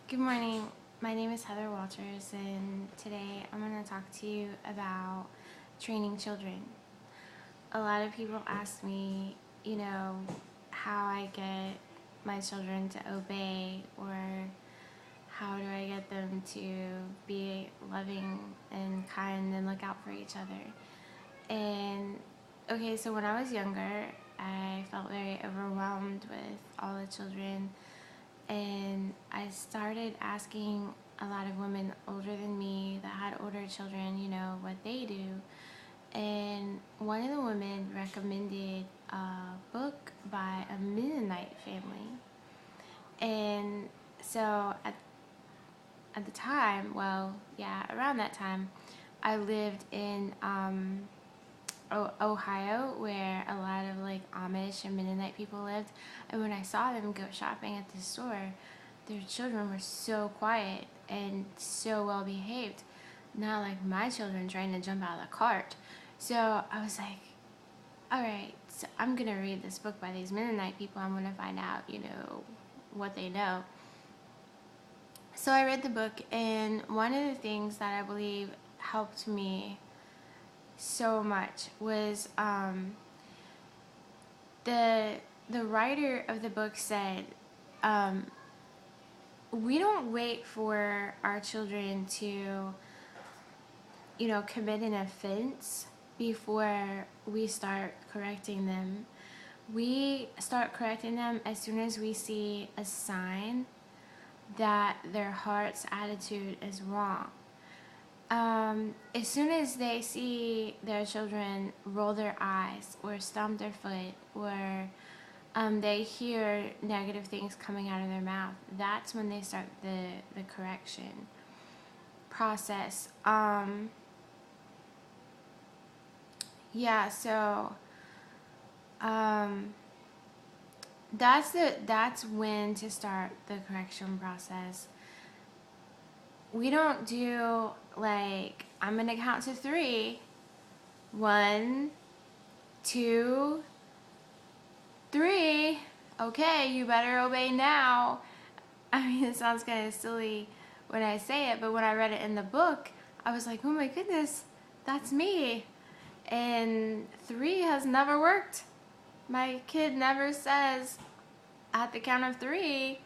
Good morning. My name is Heather Walters, and today I'm going to talk to you about training children. A lot of people ask me, how I get my children to obey, or how do I get them to be loving and kind and look out for each other. And okay, so when I was younger, I felt very overwhelmed with all the children, and I started asking a lot of women older than me that had older children, what they do. And one of the women recommended a book by a Mennonite family. And so at the time, around that time, I lived in Ohio, where a lot of like Amish and Mennonite people lived. And when I saw them go shopping at the store, their children were so quiet and so well behaved, not like my children trying to jump out of the cart. So I was like, all right, so I'm gonna read this book by these Mennonite people. I'm gonna find out, what they know. So I read the book, and one of the things that I believe helped me so much was the writer of the book said, we don't wait for our children to, commit an offense before we start correcting them. We start correcting them as soon as we see a sign that their heart's attitude is wrong. As soon as they see their children roll their eyes or stomp their foot, or they hear negative things coming out of their mouth, that's when they start the correction process. So that's when to start the correction process. We don't do like, I'm gonna count to 3. 1, 2, 3. Okay, you better obey now. I mean, it sounds kind of silly when I say it, but when I read it in the book, I was like, oh my goodness, that's me. And 3 has never worked. My kid never says at the count of 3,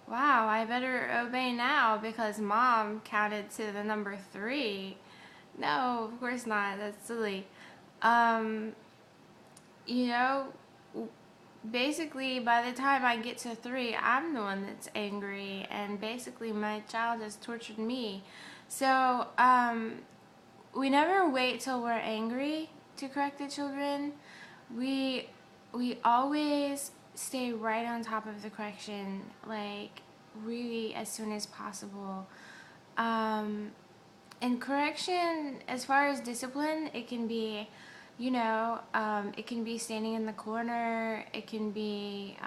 wow, I better obey now because mom counted to the number 3. No, of course not. That's silly. Um, you know, basically by the time I get to 3, I'm the one that's angry, and basically my child has tortured me. So, we never wait till we're angry to correct the children. We we always stay right on top of the correction, like really as soon as possible. And correction, as far as discipline, it can be, it can be standing in the corner. It can be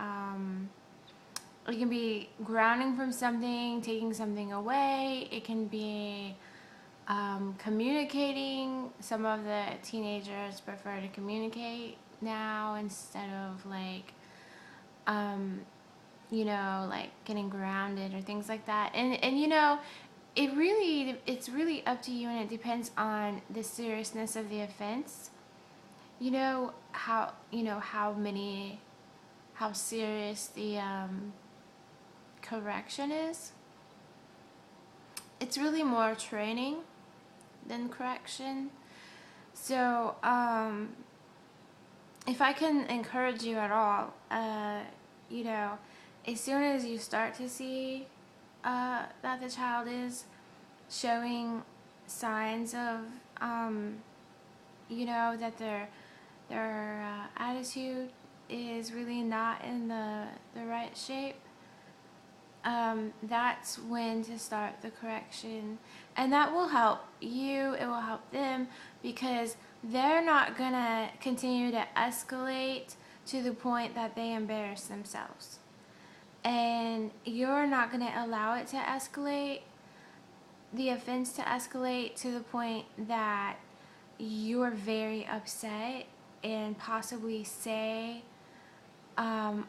grounding from something, taking something away. It can be communicating. Some of the teenagers prefer to communicate now instead of like, like getting grounded or things like that. And it's really up to you, and it depends on the seriousness of the offense. How serious the correction is. It's really more training than correction. So, if I can encourage you at all, as soon as you start to see that the child is showing signs of, that their attitude is really not in the right shape, that's when to start the correction. And that will help you, it will help them, because they're not gonna continue to escalate to the point that they embarrass themselves. And you're not gonna allow it to escalate, the offense to escalate to the point that you're very upset and possibly say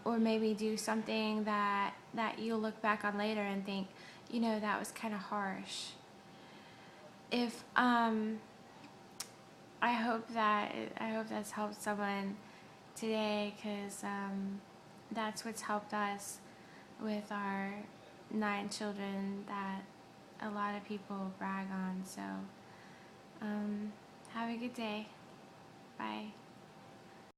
or maybe do something that you'll look back on later and think, that was kind of harsh. If I hope that's helped someone today, because that's what's helped us with our 9 children that a lot of people brag on. So have a good day. Bye.